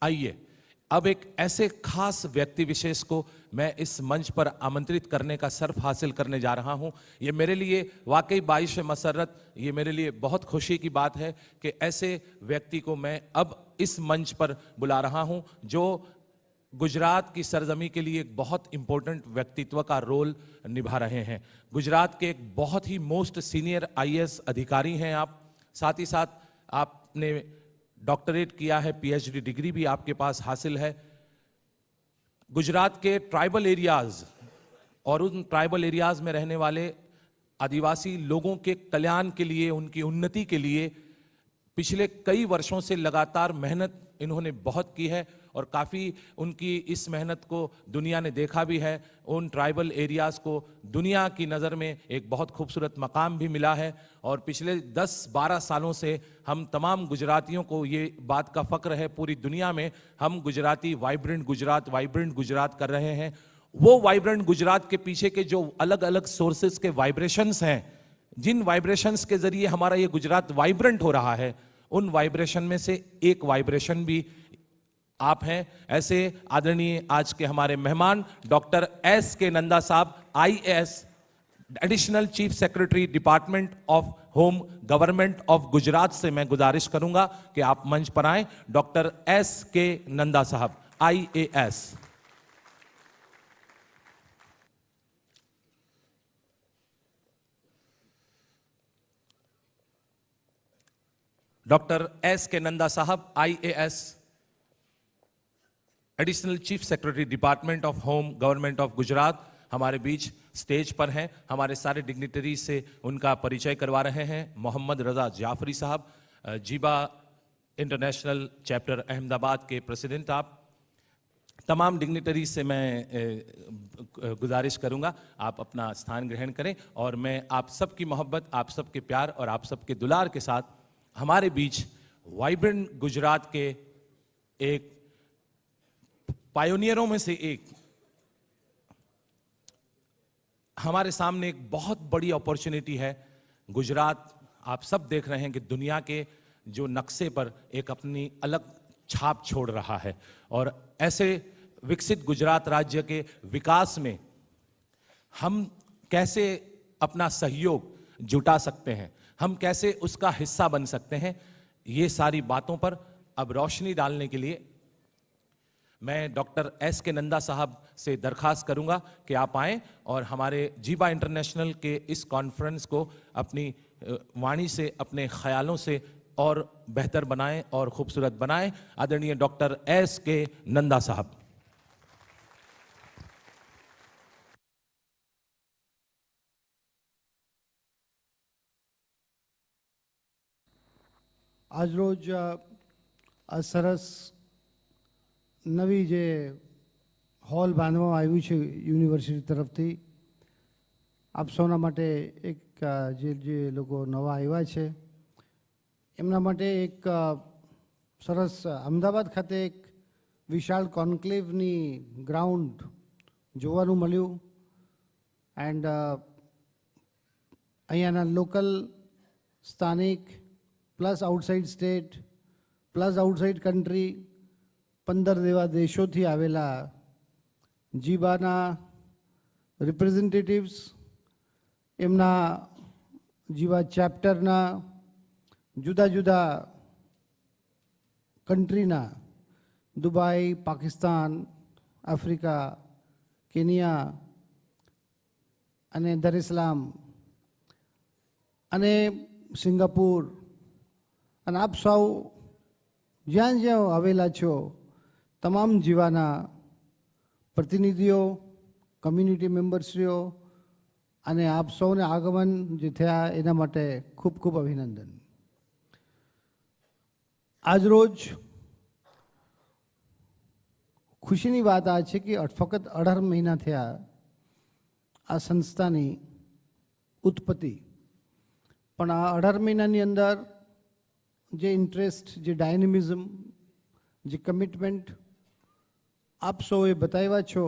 आइए अब एक ऐसे खास व्यक्ति विशेष को मैं इस मंच पर आमंत्रित करने का शर्फ हासिल करने जा रहा हूं। ये मेरे लिए वाकई बाइश मसरत, ये मेरे लिए बहुत खुशी की बात है कि ऐसे व्यक्ति को मैं अब इस मंच पर बुला रहा हूं जो गुजरात की सरजमी के लिए एक बहुत इंपॉर्टेंट व्यक्तित्व का रोल निभा रहे हैं। गुजरात के एक बहुत ही मोस्ट सीनियर आईएएस अधिकारी हैं आप, साथ ही साथ आपने डॉक्टरेट किया है, पीएचडी डिग्री भी आपके पास हासिल है। गुजरात के ट्राइबल एरियाज और उन ट्राइबल एरियाज में रहने वाले आदिवासी लोगों के कल्याण के लिए, उनकी उन्नति के लिए पिछले कई वर्षों से लगातार मेहनत इन्होंने बहुत की है और काफ़ी उनकी इस मेहनत को दुनिया ने देखा भी है। उन ट्राइबल एरियाज़ को दुनिया की नज़र में एक बहुत खूबसूरत मकाम भी मिला है और पिछले 10-12 सालों से हम तमाम गुजरातियों को ये बात का फ़क्र है, पूरी दुनिया में हम गुजराती वाइब्रेंट गुजरात कर रहे हैं। वो वाइब्रेंट गुजरात के पीछे के जो अलग अलग सोर्सेज के वाइब्रेशंस हैं, जिन वाइब्रेशंस के ज़रिए हमारा ये गुजरात वाइब्रेंट हो रहा है, उन वाइब्रेशन में से एक वाइब्रेशन भी आप हैं। ऐसे आदरणीय आज के हमारे मेहमान डॉक्टर एस के नंदा साहब, IAS, additional chief secretary department of home government of Gujarat से मैं गुजारिश करूंगा कि आप मंच पर आएं। डॉक्टर एस के नंदा साहब, IAS. Doctor S K Nanda साहब, IAS, additional chief secretary department of home government of Gujarat, हमारे बीच स्टेज पर हैं। हमारे सारे डिग्निटरी से उनका परिचय करवा रहे हैं। मोहम्मद रजा जाफरी साहब, जीबा इंटरनेशनल चैप्टर अहमदाबाद के प्रेसिडेंट। आप तमाम डिग्निटरी से मैं गुजारिश करूंगा आप अपना स्थान ग्रहण करें और मैं आप सबकी मोहब्बत, आप सबके प्यार और आप सबके दुलार के साथ हमारे बीच वाइब्रेंट गुजरात के एक पायोनियरों में से एक, हमारे सामने एक बहुत बड़ी अपॉर्चुनिटी है। गुजरात आप सब देख रहे हैं कि दुनिया के जो नक्शे पर एक अपनी अलग छाप छोड़ रहा है और ऐसे विकसित गुजरात राज्य के विकास में हम कैसे अपना सहयोग जुटा सकते हैं, हम कैसे उसका हिस्सा बन सकते हैं, ये सारी बातों पर अब रोशनी डालने के लिए मैं डॉक्टर एस के नंदा साहब से दरखास्त करूंगा कि आप आएं और हमारे जीबा इंटरनेशनल के इस कॉन्फ्रेंस को अपनी वाणी से, अपने ख्यालों से और बेहतर बनाएं और खूबसूरत बनाएं। आदरणीय डॉक्टर एस के नंदा साहब। आज रोज आ सरस नवी जे हॉल बांधवामां आव्युं छे यूनिवर्सिटी तरफथी, आप सौना माटे एक जे लोको नवा आव्या छे एमना माटे एक सरस अमदावाद खाते एक विशाल कॉन्क्लेवनी ग्राउंड जोवानुं मळ्युं एंड अहींयाना लोकल स्थानिक plus outside state plus outside country 15 જેવા દેશોથી આવેલા જીબાના રિપ્રેઝેન્ટેટિવ્સ, એમના જીવા ચેપ્ટરના જુદા જુદા કંટ્રીના, દુબઈ, પાકિસ્તાન, આફ્રિકા, કેન્યા અને dar es salaam અને સિંગાપુર અને આપ સૌ જ્યાં જ્યાં આવેલા છો તમામ જીવાના પ્રતિનિધિઓ, કમ્યુનિટી મેમ્બર્સરીઓ અને આપ સૌને આગમન જે થયા એના માટે ખૂબ ખૂબ અભિનંદન। આજરોજ ખુશીની વાત આ છે કે ફક્ત 18 મહિના થયા આ સંસ્થાની ઉત્પત્તિ, પણ આ 18 મહિનાની અંદર જે ઇન્ટરેસ્ટ, જે ડાયનેમિઝમ, જે કમિટમેન્ટ આપ સૌએ બતાવ્યા છો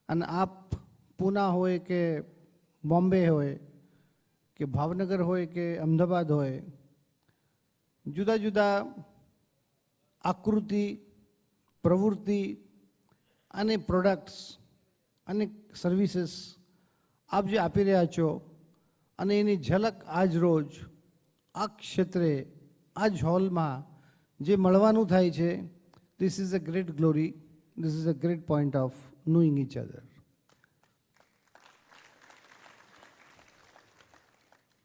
અને આપ પૂના હોય કે બોમ્બે હોય કે ભાવનગર હોય કે અમદાવાદ હોય, જુદા જુદા આકૃતિ, પ્રવૃત્તિ અને પ્રોડક્ટ્સ અને સર્વિસીસ આપ જે આપી રહ્યા છો અને એની ઝલક આજ રોજ આ ક્ષેત્રે આ જ હોલમાં જે મળવાનું થાય છે, this is a great glory, this is a great point of knowing each other.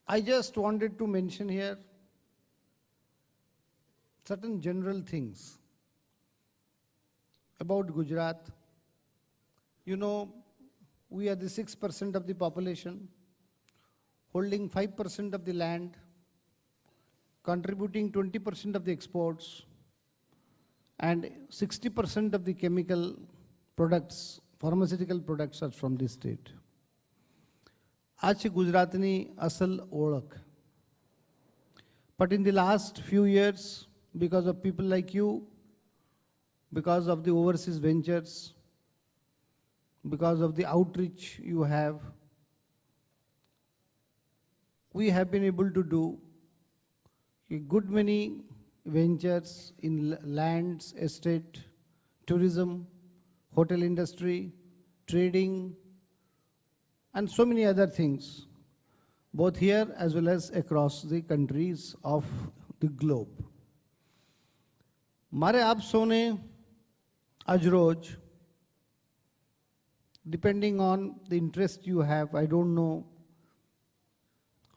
I just wanted to mention here certain general things about Gujarat. You know, we are the 6% of the population, holding 5% of the land, contributing 20% of the exports, and 60% of the chemical products, pharmaceutical products are from this state. આ છે ગુજરાતની અસલ ઓળખ. But in the last few years, because of people like you, because of the overseas ventures, because of the outreach you have, we have been able to do a good many ventures in lands, estate, tourism, hotel industry, trading, and so many other things, both here as well as across the countries of the globe. મારે આપ સૌને આજ રોજ, depending on the interest you have, I don't know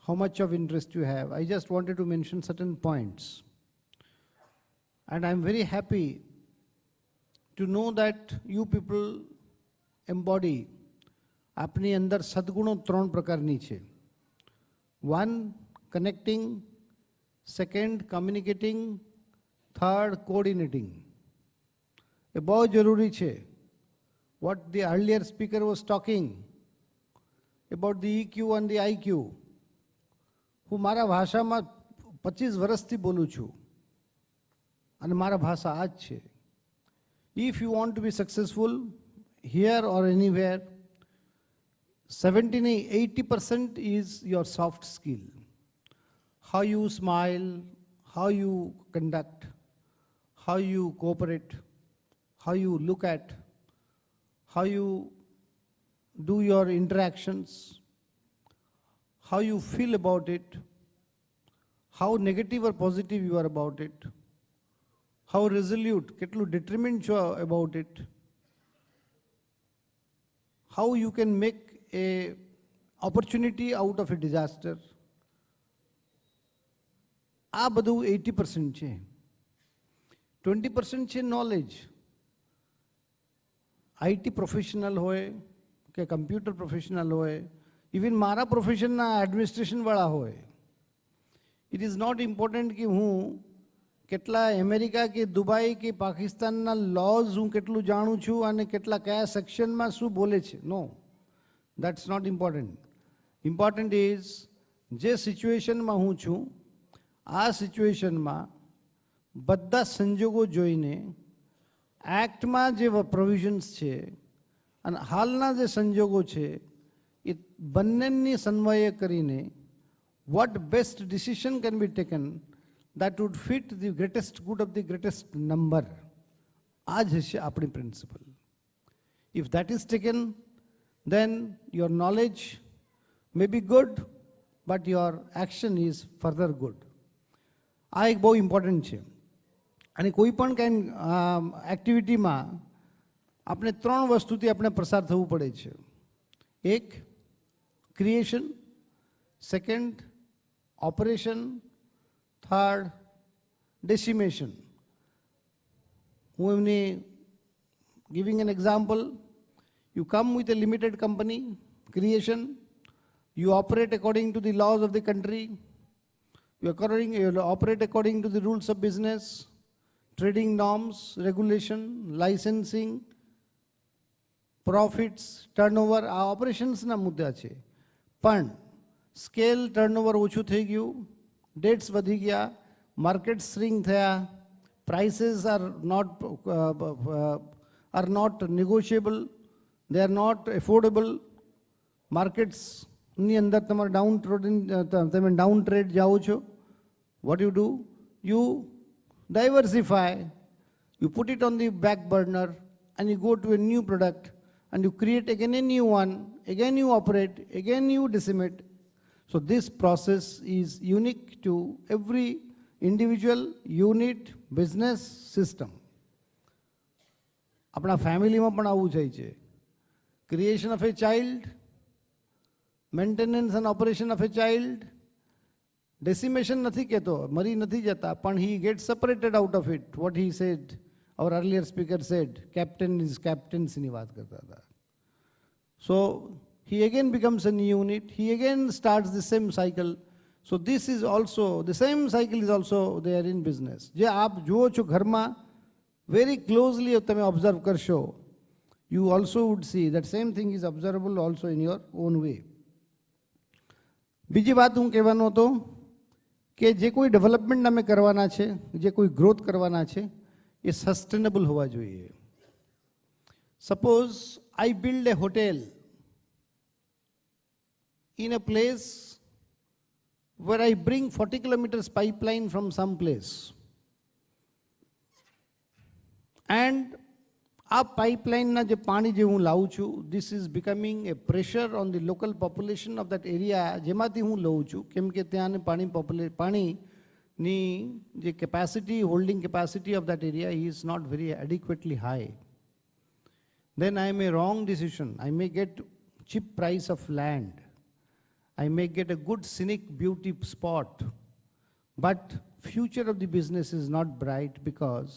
how much of interest you have, I just wanted to mention certain points. And I'm very happy to know that you people embody આપની અંદર સદગુણો ત્રણ પ્રકારની છે. One, connecting. Second, communicating. Third, coordinating. એ બહુ જરૂરી છે. What the earlier speaker was talking about the EQ and the IQ. હું મારા ભાષામાં 25 વર્ષથી બોલું છું અને મારા ભાષા આ જ છે. If you want to be successful here or anywhere, 70-80% is your soft skill. How you smile, how you conduct, how you cooperate, how you look at, how you do your interactions, how you feel about it, how negative or positive you are about it, how resolute, કેટલું determined you are about it, how you can make a opportunity out of a disaster. આ બધું 80% છે. 20% છે knowledge. IT professional હોય કે computer professional હોય, even મારા પ્રોફેશનના એડમિનિસ્ટ્રેશનવાળા હોય. ઇટ ઇઝ નોટ ઇમ્પોર્ટન્ટ કે હું કેટલા અમેરિકા કે દુબઈ કે પાકિસ્તાનના લોઝ હું કેટલું જાણું છું અને કેટલા કયા સેક્શનમાં શું બોલે છે. નો, that's not important. Important is જે સિચ્યુએશનમાં હું છું આ સિચ્યુએશનમાં બધા સંજોગો જોઈને એક્ટમાં જે પ્રોવિઝન્સ છે અને હાલના જે સંજોગો છે એ બંનેની સમન્વય કરીને what best decision can be taken that would fit the greatest good of the greatest number. આ જ હશે આપણી principal. If that is taken, then your knowledge may be good, but your action is further good. આ એક બહુ important છે. અને કોઈ પણ કાંઈ એક્ટિવિટીમાં આપણે ત્રણ વસ્તુથી આપણે પ્રસાર થવું પડે છે. એક, ક્રિએશન. Second, operation. થર્ડ, ડેસિમેશન. હું એમની giving an example, you come with a limited company, creation, you operate according to the laws of the country, you operate according to the rules of business, trading norms, regulation, licensing, profits, turnover, આ ઓપરેશન્સના મુદ્દા છે. પણ scale turnover ઓછું થઈ ગયું, dates વધી ગયા, market shrink થયા, prices are not negotiable, they are not affordable. માર્કેટ્સની અંદર તમારે તમે ડાઉન ટ્રેડ જાઓ છો. What you do? You diversify You put it on the back burner and you go to a new product and you create again a new one, again you operate, again you decimate. So this process is unique to every individual, unit, business, system. આપણા ફેમિલીમાં પણ આવું જાય છે. Creation of a child, maintenance and operation of a child, decimation નથી કહેતો, મરી નથી જતા, પણ he gets separated out of it. What he said, our earlier speaker said, captain is captains ની વાત કરતા હતા. So he again becomes a new unit, he again starts the same cycle. So this is also, the same cycle is also there in business. જે આપ જુઓ છો ઘરમાં, very closely તમે observe કરશો, you also would see that same thing is observable also in your own way. બીજી વાત હું કહેવાનો હતો કે જે કોઈ ડેવલપમેન્ટ અમે કરવાના છે, જે કોઈ ગ્રોથ કરવાના છે, એ સસ્ટેનેબલ હોવા જોઈએ. Suppose I build a hotel in a place where I bring 40 kilometers pipeline from some place. And આ પાઇપલાઇનના જે પાણી જે હું લાવું છું, this is becoming a pressure on the local population of that area જેમાંથી હું લઉં છું, કેમ કે ત્યાંની પાણીની જે capacity, holding capacity of that area is not very adequately high. Then I may wrong decision. I may get cheap price of land. I may get a good scenic beauty spot. But future of the business is not bright because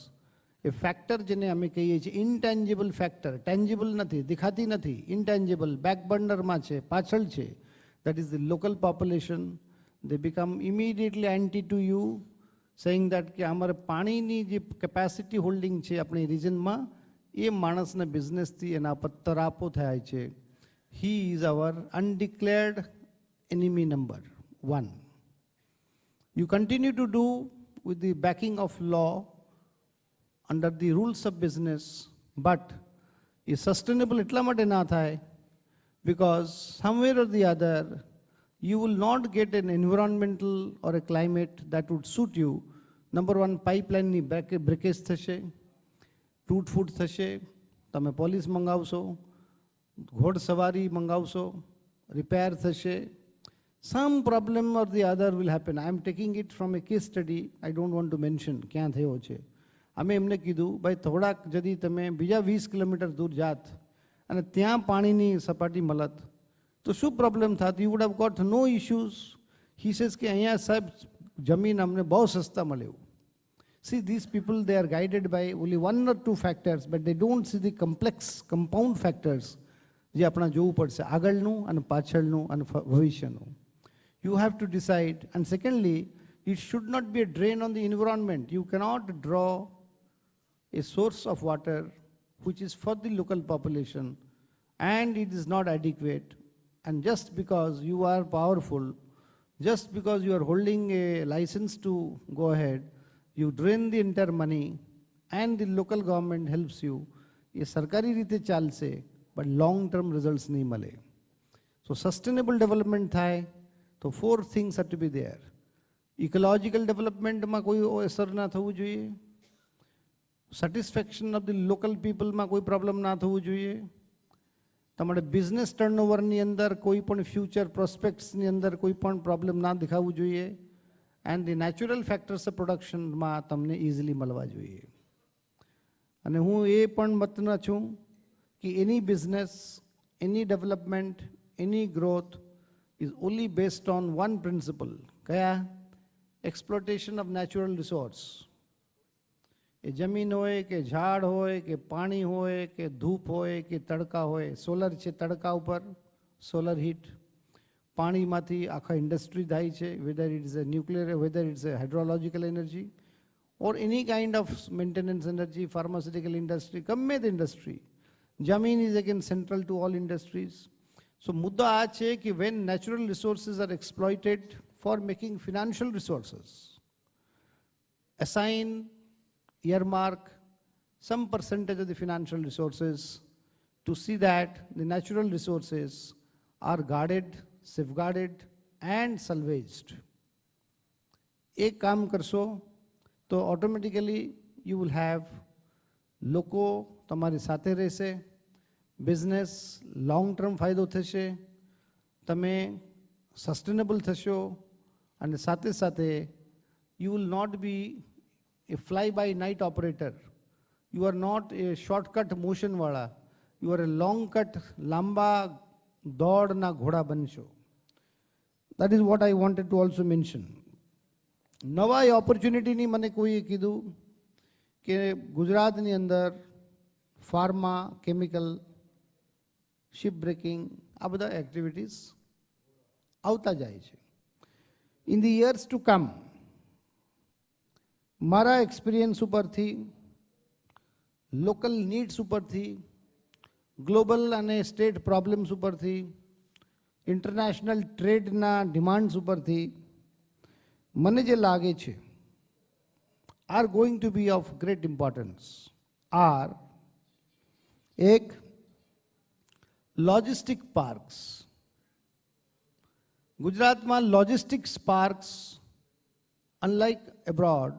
a factor જેને અમે કહીએ છીએ intangible factor, tangible નથી, દેખાતી નથી, intangible, back burner છે, પાછળ છે, that is the local population. They become immediately anti to you, saying that કે અમારે પાણીની જે capacity holding છે આપણી regionમાં, એ માણસના businessથી એના પર તરાપો થાય છે. He is our undeclared enemy number one. You continue to do with the backing of law under the rules of business, but is sustainable એટલા માટે ના થાય because somewhere or the other you will not get an environmental or a climate that would suit you. Number one, pipeline ની breakage થશે, તૂટફૂટ થશે, તમે police મંગાવશો, ઘોડસવારી મંગાવશો, repair થશે. Some problem or the other will happen. I am taking it from a case study. I don't want to mention ક્યાં થયો છે. અમે એમને કીધું ભાઈ થોડાક જદી તમે બીજા 20 કિલોમીટર દૂર જાત અને ત્યાં પાણીની સપાટી મળત તો શું પ્રોબ્લેમ થાત? You would have got no issues. He says કે અહીંયા સાહેબ જમીન અમને બહુ સસ્તા મળ્યું. See, these people, they are guided by only one or two factors, but they don't see the complex compound factors જે આપણા જોવું પડશે આગળનું અને પાછળનું અને ભવિષ્યનું. You have to decide. And secondly, it should not be a drain on the environment. You cannot draw a source of water which is for the local population and it is not adequate, and just because you are powerful, just because you are holding a license to go ahead, you drain the entire money and the local government helps you. ये सरकारी रीते चालसे but long term results नहीं मले. So sustainable development થાય तो 4 things have to be there. Ecological development માં કોઈ અસર ના થવું જોઈએ. Satisfaction of the local people માં કોઈ problem ના થવું જોઈએ. તમારે બિઝનેસ ટર્નઓવરની અંદર કોઈ પણ ફ્યુચર પ્રોસ્પેક્ટ્સની અંદર કોઈ પણ પ્રોબ્લેમ ના દેખાવું જોઈએ. And the natural factors of પ્રોડક્શનમાં તમને ઇઝીલી મળવા જોઈએ. અને હું એ પણ મતનો છું કે any business, any development, any growth is only based on one principle. કયા? Exploitation of natural resource. એ જમીન હોય કે ઝાડ હોય કે પાણી હોય કે ધૂપ હોય કે તડકા હોય. સોલર છે તડકા ઉપર, સોલર હીટ. પાણીમાંથી આખા ઇન્ડસ્ટ્રી થાય છે, whether it is a nuclear, whether it's a hydrological energy or any kind of maintenance energy, pharmaceutical industry, ગમે તે ઇન્ડસ્ટ્રી. જમીન is again central to all industries. So મુદ્દો આ છે કે when natural resources are exploited for making financial resources, assign, earmark some percentage of the financial resources to see that the natural resources are guarded, safeguarded and salvaged. એક કામ કરશો તો automatically you will have લોકો તમારી સાથે રહેશે, business long term ફાયદો થશે, તમે સસ્ટેનેબલ થશો અને સાથે સાથે you will not be a fly by night operator. You are not a shortcut motion wala. You are a long cut lamba dod na ghoda bansho. That is what I wanted to also mention. નવા ઓપોર્ચ્યુનિટીની મને કોઈએ કીધું કે ગુજરાતની અંદર pharma, chemical, ship breaking આ બધા activities આવતા જાય છે. In the years to come મારા એક્સપિરિયન્સ ઉપરથી, લોકલ નીડ્સ ઉપરથી, ગ્લોબલ અને સ્ટેટ પ્રોબ્લેમ્સ ઉપરથી, ઇન્ટરનેશનલ ટ્રેડના ડિમાન્ડ્સ ઉપરથી મને જે લાગે છે are going to be of great importance are એક લોજિસ્ટિક પાર્ક્સ. ગુજરાતમાં logistics parks unlike abroad,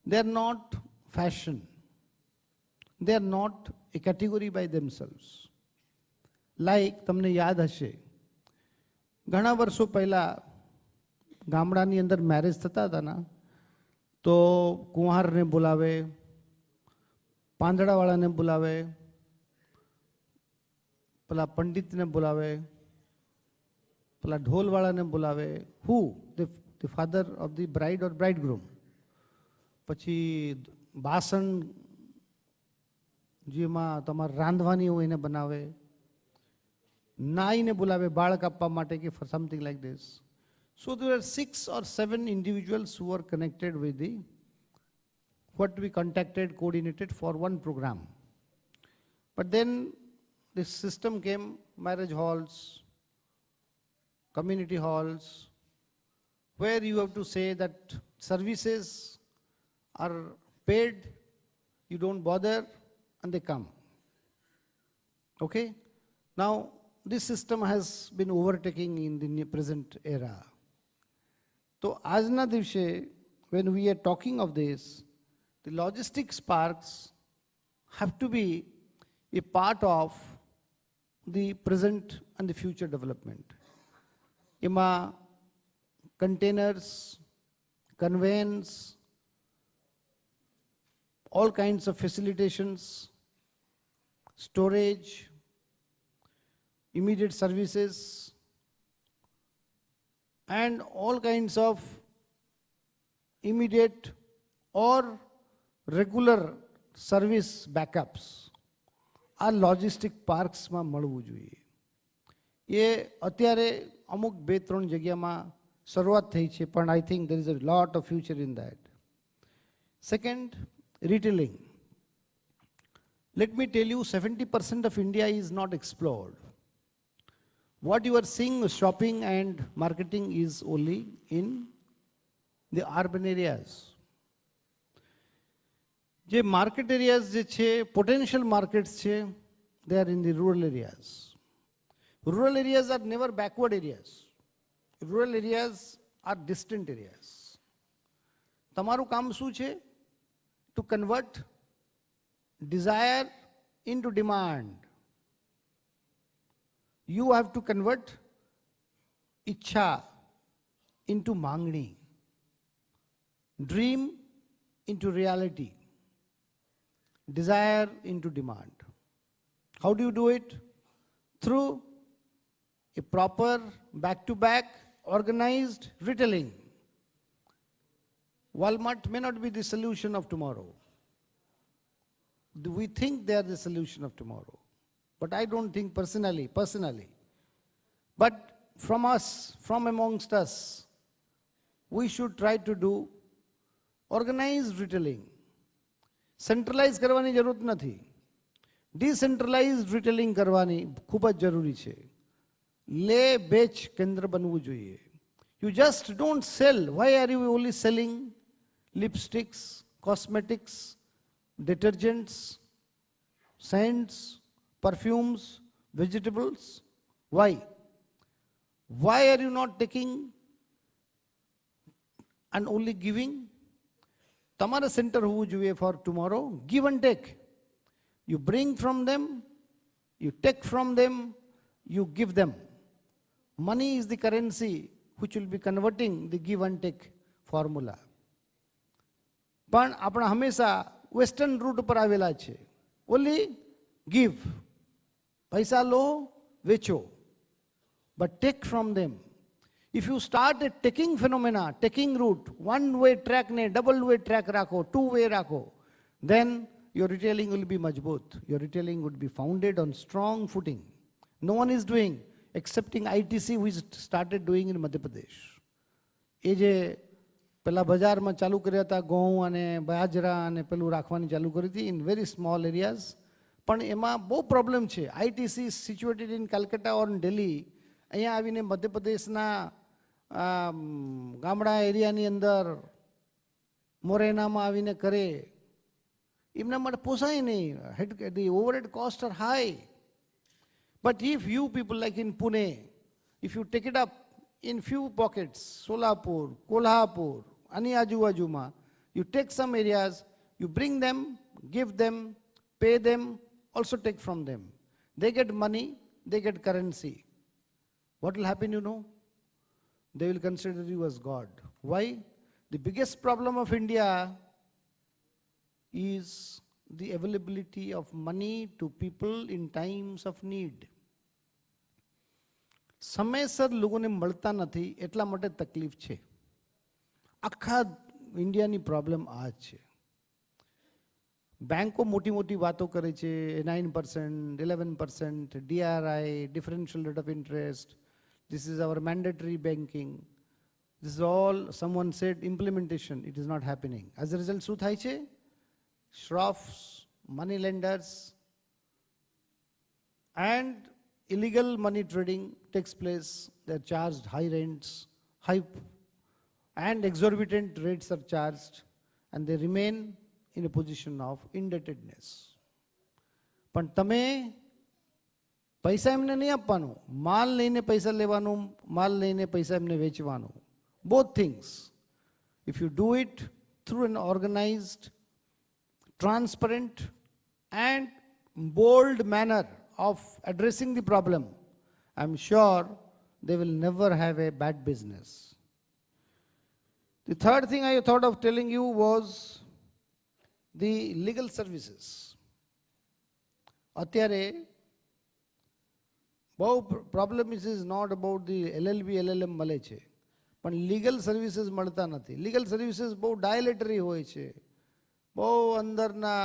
they are not fashion. They are not a category by themselves. Like તમને યાદ હશે ઘણા વર્ષો પહેલા ગામડાની અંદર મેરેજ થતા હતા ને તો કુંહારને બોલાવે, પાંદડાવાળાને બોલાવે, પેલા પંડિતને બોલાવે, પેલા ઢોલવાળાને બોલાવે. હુ the father of the bride or bridegroom. પછી બાસણ જેમાં તમારે રાંધવાની હોય એને બનાવે, નાઈને બોલાવે બાળક આપવા માટે કે for something like this. So there are 6 or 7 individuals who are connected with the what we contacted, coordinated for one program. But then this system came, marriage halls, community halls, where you have to say that services are paid, you don't bother, and they come. Okay? Now, this system has been overtaking in the present era. So, આજના દિવસે, when we are talking of this, the logistics parks have to be a part of the present and the future development. એમાં containers, conveyance, all kinds of facilitations, storage, immediate services, and all kinds of immediate or regular service backups આ logistic પાર્ક્સમાં મળવું જોઈએ. એ અત્યારે અમુક 2-3 જગ્યામાં શરૂઆત થઈ છે, પણ I think there is a lot of future in that. Second, retailing. Let me tell you, 70% of India is not explored. What you are seeing shopping and marketing is only in the urban areas. જે market areas જે છે, potential markets છે, they are in the rural areas. Rural areas are never backward areas. Rural areas are distant areas. તમારું કામ શું છે? To convert desire into demand. You have to convert ઈચ્છા into માંગણી, dream into reality, desire into demand. How do you do it? Through a proper back-to-back organized retailing. Walmart may not be the solution of tomorrow. We think they are the solution of tomorrow. But I don't think personally. But from us, from amongst us, we should try to do organized retailing. Centralized કરવાની જરૂરત નથી. Decentralized retailing કરવાની ખૂબ જ જરૂરી છે. લે batch કેન્દ્ર બનવું જોઈએ. You just don't sell. Why are you only selling lipsticks, cosmetics, detergents, scents, perfumes, vegetables? Why? Why are you not taking and only giving? તમારે સેન્ટર હોવું જોઈએ for tomorrow. Give and take. You bring from them, you take from them, you give them. Money is the currency which will be converting the give and take formula. પણ આપણે હંમેશા western route ઉપર આવેલા છે. Only give, પૈસા લો, વેચો, but take from them. If you start a taking phenomena, taking route, one way track ne double way track રાખો, two way રાખો, then your retailing will be મજબૂત. Your retailing would be founded on strong footing. No one is doing excepting ITC which started doing in Madhya Pradesh. એ જે પેલા બજારમાં ચાલુ કર્યા હતા ઘઉં અને બાજરા અને પેલું રાખવાની ચાલુ કરી હતી ઇન વેરી સ્મોલ એરિયાઝ. પણ એમાં બહુ પ્રોબ્લેમ છે. આઈટીસી સિચ્યુએટેડ ઇન કલકત્તા ઓર દિલ્હી, અહીંયા આવીને મધ્યપ્રદેશના ગામડા એરિયાની અંદર મોરેનામાં આવીને કરે, એમના માટે પોસાય નહીં. The overhead cost are high. But if you people like in Pune, if you take it up in few pockets, Solapur, Kolhapur, ani ajuvajuma, you take some areas, you bring them, give them, pay them, also take from them. They get money, they get currency. What will happen, you know? They will consider you as God. Why? The biggest problem of India is the availability of money to people in times of need. સમયસર લોકોને મળતા નથી એટલા માટે તકલીફ છે. આખા ઇન્ડિયાની પ્રોબ્લેમ આ જ છે. બેંકો મોટી મોટી વાતો કરે છે, 9%, 11%, DRI, differential rate of interest, this is our mandatory banking. This is all, someone said implementation, it is not happening. As a result, શું થાય છે? Shroffs, money lenders, and illegal money trading takes place. They are charged high rents, high and exorbitant rates are charged, and they remain in a position of indebtedness. પણ તમે પૈસા એમને નહીં આપવાનું, માલ લઈને પૈસા લેવાનું, માલ લઈને પૈસા એમને વેચવાનું. Both things. If you do it through an organized, transparent and bold manner of addressing the problem, I'm sure they will never have a bad business. The third thing I thought of telling you was the legal services. અત્યારે બહુ problem is not about the LLB, LLM મળે છે, પણ legal services મળતા નથી. Legal services બહુ ડાયલેટરી હોય છે, બહુ અંદરના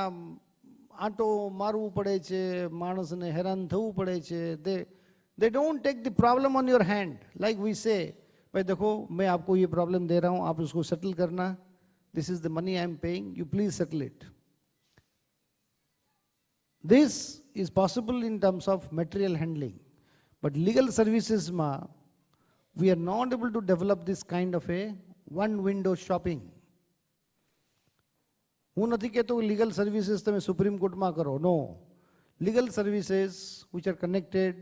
આંટો મારવું પડે છે, માણસને હેરાન થવું પડે છે. they don't take the problem on your hand. Like we say, भाई देखो मैं आपको ये प्रॉब्लम दे रहा हूँ, आप उसको सेटल करना, this is the money I am paying, you please settle it. This is possible in terms of material handling, but legal services ma we are not able to develop this kind of a one window shopping. હું નથી કહેતો legal services તમે supreme કોર્ટમાં કરો. No, legal services which are connected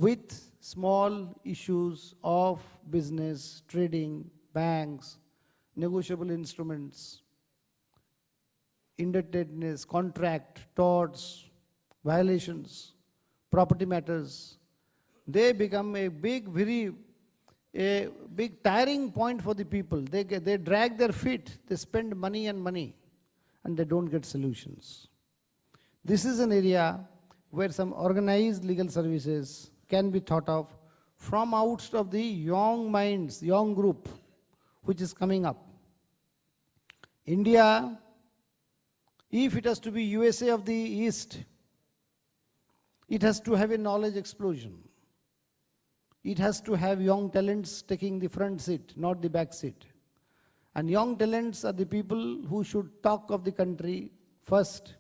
with small issues of business, trading, banks, negotiable instruments, indebtedness, contract, torts, violations, property matters, they become a big tiring point for the people. They drag their feet, they spend money and money, and they don't get solutions. This is an area where some organized legal services can be thought of from out of the young minds, young group which is coming up. India, if it has to be USA of the East, it has to have a knowledge explosion. It has to have young talents taking the front seat, not the back seat. And young talents are the people who should talk of the country first,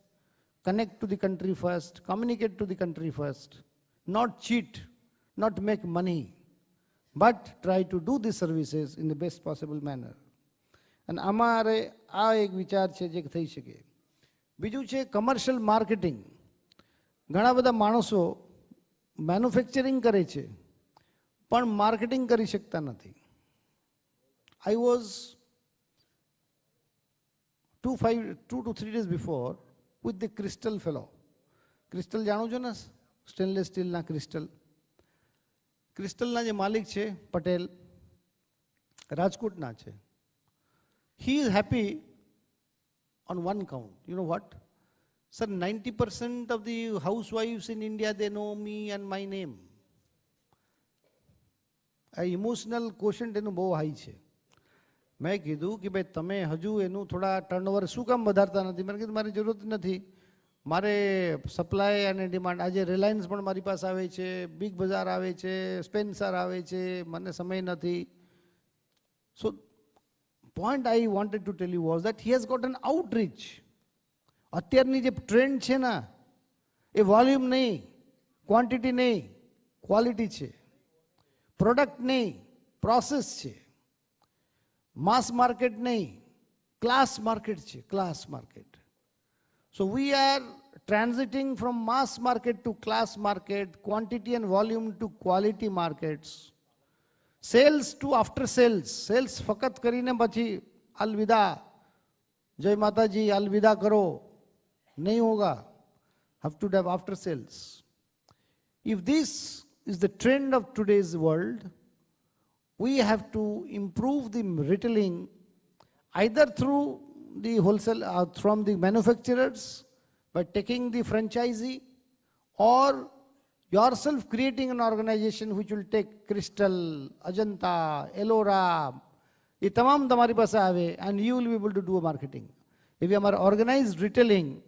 connect to the country first, communicate to the country first, not cheat, not make money, but try to do the services in the best possible manner. And અમારે આ એક વિચાર છે જે થઈ શકે. બીજું છે કમર્શિયલ માર્કેટિંગ. ઘણા બધા માણસો મેન્યુફેક્ચરિંગ કરે છે પણ માર્કેટિંગ કરી શકતા નથી. I was 2 to 3 days before with the Crystal fellow. Crystal જાણો છો ને, સ્ટેનલેસ સ્ટીલના ક્રિસ્ટલ. ક્રિસ્ટલના જે માલિક છે પટેલ, રાજકોટના છે. He is happy on one count. You know what? Sir, 90% of the housewives in India, they know me and my name. A emotional quotient એનું બહુ હાઈ છે. મેં કીધું કે ભાઈ તમે હજુ એનું થોડા ટર્નઓવર શું કામ વધારતા નથી? મેં કીધું મારી જરૂરત નથી, મારે સપ્લાય અને ડિમાન્ડ. આજે રિલાયન્સ પણ મારી પાસે આવે છે, બિગ બજાર આવે છે, સ્પેન્સર આવે છે, મને સમય નથી. સો point I wanted to tell you was that he has got an outreach. અત્યારની જે ટ્રેન્ડ છે ને એ વોલ્યુમ નહીં, ક્વોન્ટિટી નહીં, ક્વોલિટી છે. પ્રોડક્ટ નહીં, પ્રોસેસ છે. માસ માર્કેટ નહીં, ક્લાસ માર્કેટ છે, class market. So we are transiting from mass market to class market, quantity and volume to quality markets. Sales to after sales. Sales ફકત કરીને પછી અલવિદા, જય માતાજી, અલવિદા કરો, નહીં હોગા. Have to have after sales. If this is the trend of today's world, we have to improve the retailing either through the wholesale, from the manufacturers by taking the franchisee, or yourself creating an organization which will take Crystal, Ajanta, Ellora, ये तमाम तुम्हारी पास आवे, and you will be able to do a marketing. If you are organized retailing,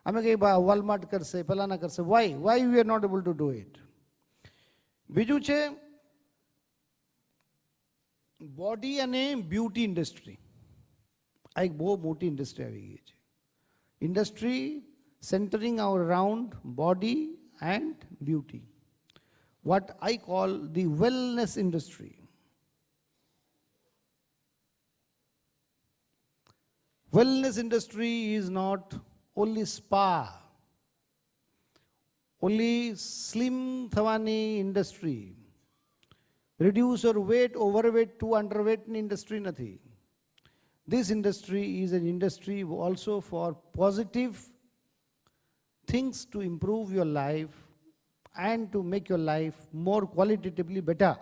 हमें कहीं Walmart कर से, फलाना कर से, why we are not able to do it? બીજું છે બોડી અને બ્યુટી ઇન્ડસ્ટ્રી. આ એક બહુ મોટી ઇન્ડસ્ટ્રી આવી ગઈ છે. Industry centering around body and beauty. What I call the wellness industry. Wellness industry is not only spa, only slim thawani industry. Reduce your weight, overweight to underweight industry nathi. This industry is an industry also for positive things to improve your life and to make your life more qualitatively better.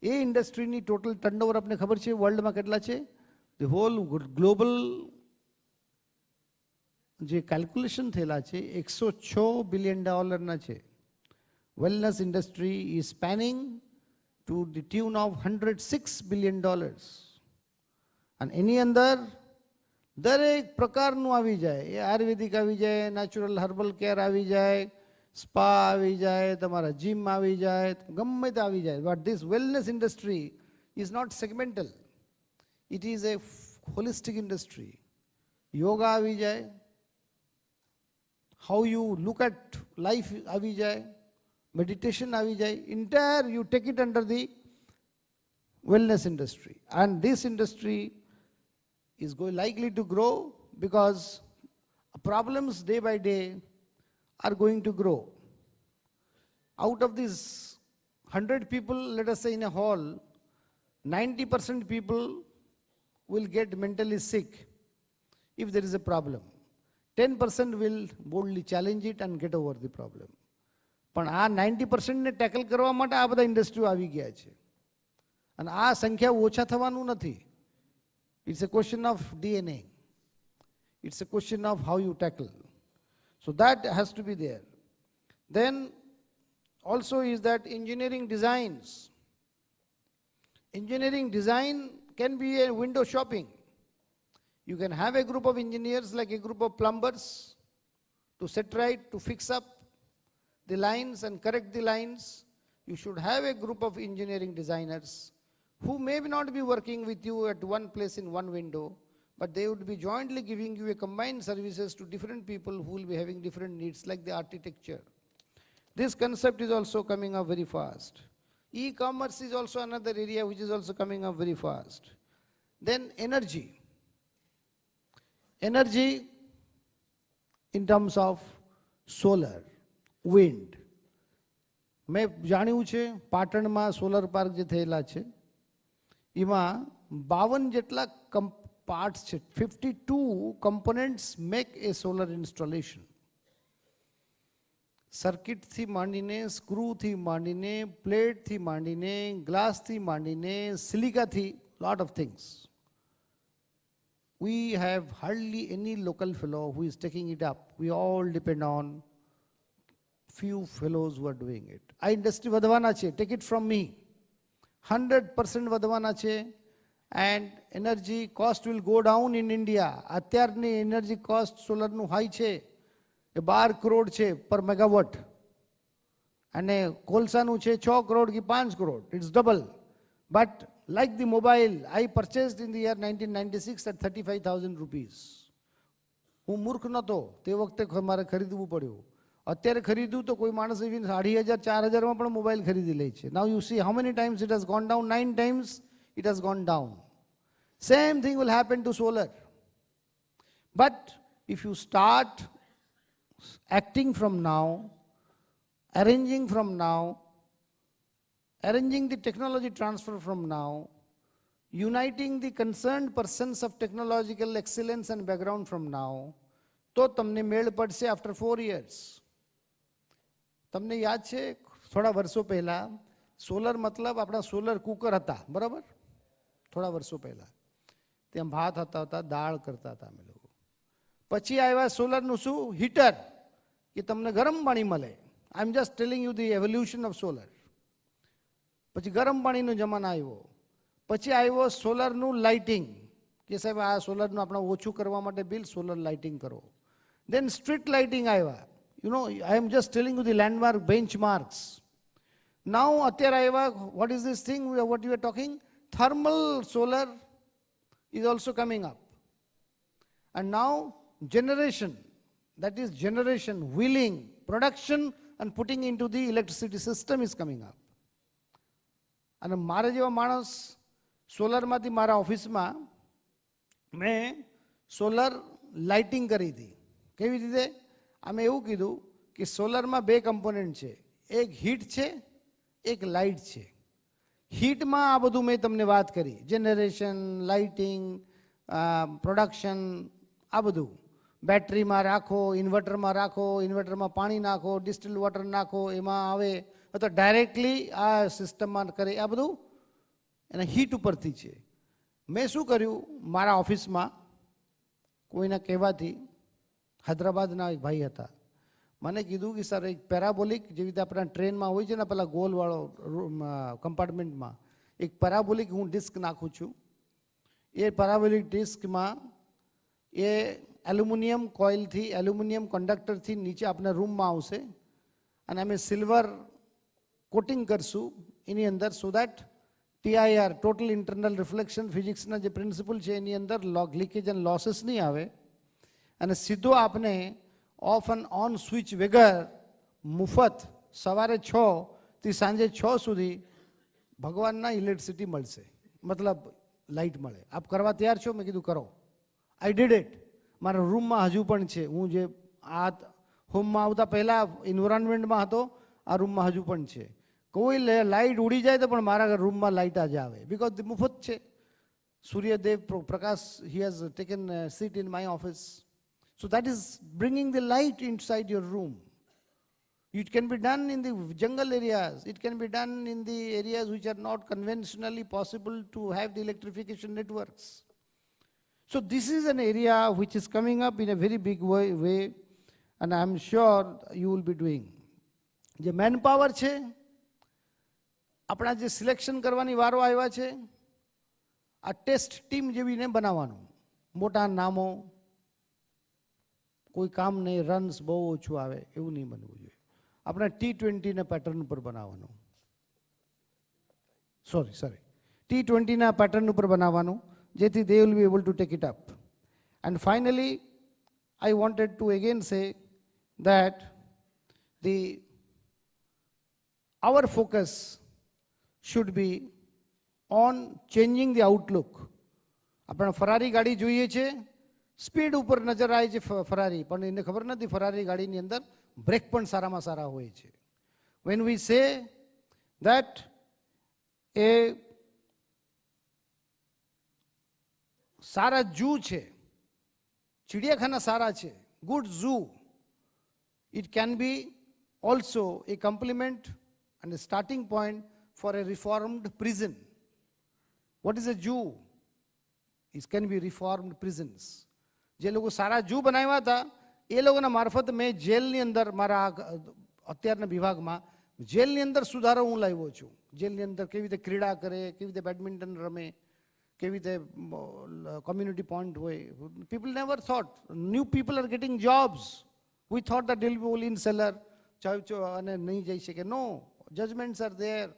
એ ઇન્ડસ્ટ્રીની total turnover આપને ખબર છે વર્લ્ડમાં કેટલા છે? The whole global જે calculation થયેલા છે $106 બિલિયન છે. Wellness industry is spanning to the tune of $106 billion. અને એની અંદર દરેક પ્રકારનું આવી જાય. એ આયુર્વેદિક આવી જાય, નેચરલ હર્બલ કેર આવી જાય, સ્પા આવી જાય, તમારા જીમ આવી જાય, ગમે તે આવી જાય. But this wellness industry is not segmental, it is a holistic industry. Yoga આવી જાય, how you look at life આવી જાય, મેડિટેશન આવી જાય. Entire you take it under the wellness industry. And this industry is likely to grow because problems day by day are going to grow. Out of these 100 people, let us say in a hall, 90% people will get mentally sick if there is a problem. 10% will boldly challenge it and get over the problem. પણ આ 90% ને tackle કરવા માટે આ બધા ઇન્ડસ્ટ્રીઓ આવી ગયા છે. અને આ સંખ્યા ઓછા થવાનું નથી. It's a question of DNA. It's a question of how you tackle. So that has to be there. Then also is that engineering designs. Engineering design can be a window shopping. You can have a group of engineers like a group of plumbers to set right, to fix up the lines and correct the lines. You should have a group of engineering designers who may not be working with you at one place in one window, but they would be jointly giving you a combined services to different people who will be having different needs, like the architecture. This concept is also coming up very fast. E-commerce is also another area which is also coming up very fast. Then energy. Energy in terms of solar, wind. મેં જાણ્યું છે પાટણમાં solar park જે થયેલા છે એમાં 52 જેટલા parts છે. 52 કમ્પોનન્ટ્સ મેક એ સોલર ઇન્સ્ટોલેશન. સર્કિટથી માંડીને, સ્ક્રૂથી માંડીને, પ્લેટથી માંડીને, ગ્લાસથી માંડીને, સિલિકાથી, lot of things. We have hardly any local fellow who is taking it up. We all depend on few fellows who are doing it. આ ઇન્ડસ્ટ્રી વધવાના છે, take it from me. 100% વધવાના છે. And energy cost will go down in India. અત્યારની energy cost સોલરનું high છે એ 12 કરોડ છે પર megawatt, અને કોલસાનું છે 6 કરોડ કે 5 crore. It's double. But like the mobile I purchased in the year 1996 at 35,000 rupees. હું મૂર્ખ નહોતો તે વખતે મારે ખરીદવું પડ્યું. અત્યારે ખરીદ્યું તો કોઈ માણસ 5,500 4,000માં પણ મોબાઈલ ખરીદી લે છે. Now you see how many times it has gone down. 9 times it has gone down. Same thing will happen to solar. But if you start acting from now, arranging from now, arranging the technology transfer from now, uniting the concerned persons of technological excellence and background from now, તો તમને મેળ પડશે after 4 years. તમને યાદ છે થોડા વર્ષો પહેલા સોલર મતલબ આપણા સોલર કુકર હતા, બરાબર? થોડા વર્ષો પહેલા ત્યાં ભાત હતા, દાળ કરતા હતા અમે લોકો. પછી આવ્યા સોલરનું શું, હીટર, કે તમને ગરમ પાણી મળે. I am just telling you the evolution of solar. પછી ગરમ પાણીનો જમાનો આવ્યો. પછી આવ્યો સોલરનું લાઇટિંગ, કે સાહેબ આ સોલરનું આપણે ઓછું કરવા માટે બિલ સોલર લાઇટિંગ કરો. દેન સ્ટ્રીટ લાઇટિંગ આવ્યા. You know, I am just telling you the landmark benchmarks. Now અત્યારે આવ્યા, what is this thing what you are talking, thermal solar is also coming up. And now generation, that is generation, wheeling, production and putting into the electricity system is coming up. અને મારા જેવા માણસ સોલરમાંથી મારા ઓફિસમાં મેં solar lighting કરી હતી. કેવી રીતે? અમે એવું કીધું કે સોલરમાં 2 કમ્પોનન્ટ છે, એક હીટ છે, એક લાઇટ છે. હીટમાં આ બધું મેં તમને વાત કરી, જનરેશન, લાઇટિંગ, પ્રોડક્શન, આ બધું. બેટરીમાં રાખો, ઇન્વર્ટરમાં રાખો, ઇન્વર્ટરમાં પાણી નાખો, ડિસ્ટિલ્ડ વોટર નાખો, એમાં આવે, અથવા ડાયરેક્ટલી આ સિસ્ટમમાં કરે, આ બધું એના હીટ ઉપરથી છે. મેં શું કર્યું, મારા ઓફિસમાં કોઈના કહેવાથી હૈદરાબાદના એક ભાઈ હતા, મને કીધું કે સર એક પેરાબોલિક, જેવી રીતે આપણા ટ્રેનમાં હોય છે ને પેલા ગોલવાળો કમ્પાર્ટમેન્ટમાં, એક પેરાબોલિક હું ડિસ્ક નાખું છું. એ પેરાબોલિક ડિસ્કમાં એ એલ્યુમિનિયમ કોઇલથી, એલ્યુમિનિયમ કંડક્ટરથી નીચે આપણા રૂમમાં આવશે, અને અમે સિલ્વર કોટિંગ કરશું એની અંદર, so that TIR, total internal reflection ફિઝિક્સના જે પ્રિન્સિપલ છે એની અંદર લીકેજ એન્ડ લોસીસ નહીં આવે, અને સીધો આપણે ઓફ એન્ડ ઓન સ્વિચ વગર મુફત સવારે 6 થી સાંજે 6 સુધી ભગવાનના ઇલેક્ટ્રિસિટી મળશે, મતલબ લાઇટ મળે. આપ કરવા તૈયાર છો? મેં કીધું કરો. I did it. મારા રૂમમાં હજુ પણ છે. હું જે આ હોમમાં આવતા પહેલાં એન્વાયરમેન્ટમાં હતો, આ રૂમમાં હજુ પણ છે. કોઈ લાઇટ ઉડી જાય તો પણ મારા રૂમમાં લાઇટ જ આવે, બિકોઝ મુફત છે. સૂર્યદેવ પ્રકાશ, he has taken seat in my office. So that is bringing the light inside your room. It can be done in the jungle areas. It can be done in the areas which are not conventionally possible to have the electrification networks. So this is an area which is coming up in a very big way, and I am sure you will be doing. જે manpower છે, આપણા જે selection કરવાની વારો આવ્યા છે, આ test team જેવીને બનાવવાનું. મોટા નામો, કોઈ કામ નહીં, રન્સ બહુ ઓછું આવે એવું નહીં બનવું જોઈએ. આપણે T20ના પેટર્ન ઉપર બનાવવાનું. સોરી T20ના પેટર્ન ઉપર બનાવવાનું, જેથી they will be able to take it up. And finally, I wanted to again say that our focus should be on changing the outlook. આપણે ફરારી ગાડી જોઈએ છે, સ્પીડ ઉપર નજર આવે છે ફરારી, પણ એને ખબર નથી ફરારી ગાડીની અંદર બ્રેક પણ સારામાં સારા હોય છે. વેન વી સે દેટ એ સારા જૂ છે, ચિડિયાખાના સારા છે, good zoo, it can be also a complement and a starting point for a reformed prison. What is a Jew? It can be reformed prisons. જે લોકો સારા જૂ બનાવ્યા હતા એ લોકોના મારફત મેં જેલની અંદર મારા અત્યારના વિભાગમાં જેલની અંદર સુધારો હું લાવ્યો છું. જેલની અંદર કેવી રીતે ક્રીડા કરે, કેવી રીતે બેડમિન્ટન રમે, કેવી રીતે કોમ્યુનિટી પોઈન્ટ હોય. People never thought, new people are getting jobs. We thought that they'll be all in cellar અને નહીં જઈ શકે. No, judgments are there.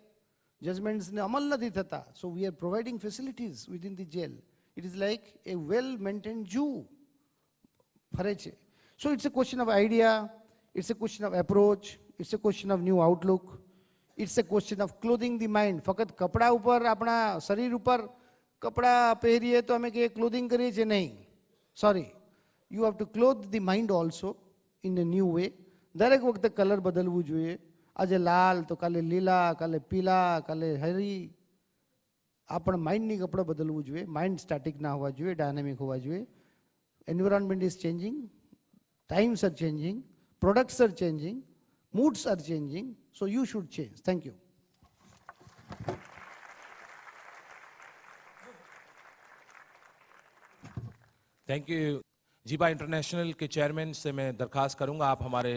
Judgments ને અમલ નથી થતા. So we are providing facilities within the jail. It is like a well-maintained Jew. ફરે છે. So it's a question of idea, it's a question of approach, it's a question of new outlook, it's a question of clothing the mind. ફક્ત કપડા ઉપર, આપણા શરીર ઉપર કપડા પહેરીએ તો અમે કે ક્લોધિંગ કરીએ છીએ, નહીં. Sorry, you have to clothe the mind also in a new way. દરેક વખતે કલર બદલવું જોઈએ. આજે લાલ તો કાલે લીલા, કાલે પીલા, કાલે હરી. આપણા માઇન્ડની કપડાં બદલવું જોઈએ. માઇન્ડ સ્ટેટિક ના હોવા જોઈએ, ડાયનેમિક હોવા જોઈએ. Environment is changing, times are changing, products are changing, moods are changing, so you should change. Thank you. Thank you. Ziba international के चेयरमैन से मैं दरखास्त करूंगा आप हमारे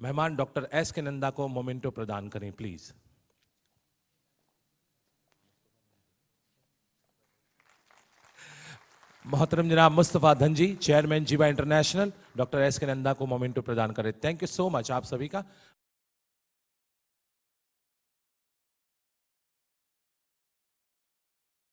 मेहमान डॉक्टर एस के नंदा को मोमेंटो प्रदान करें प्लीज. मोहतरम जनाब Mustafa Dhanji, chairman Ziba international, doctor S K Nanda को मोमेंटो प्रदान करें. थैंक यू सो मच आप सभी का.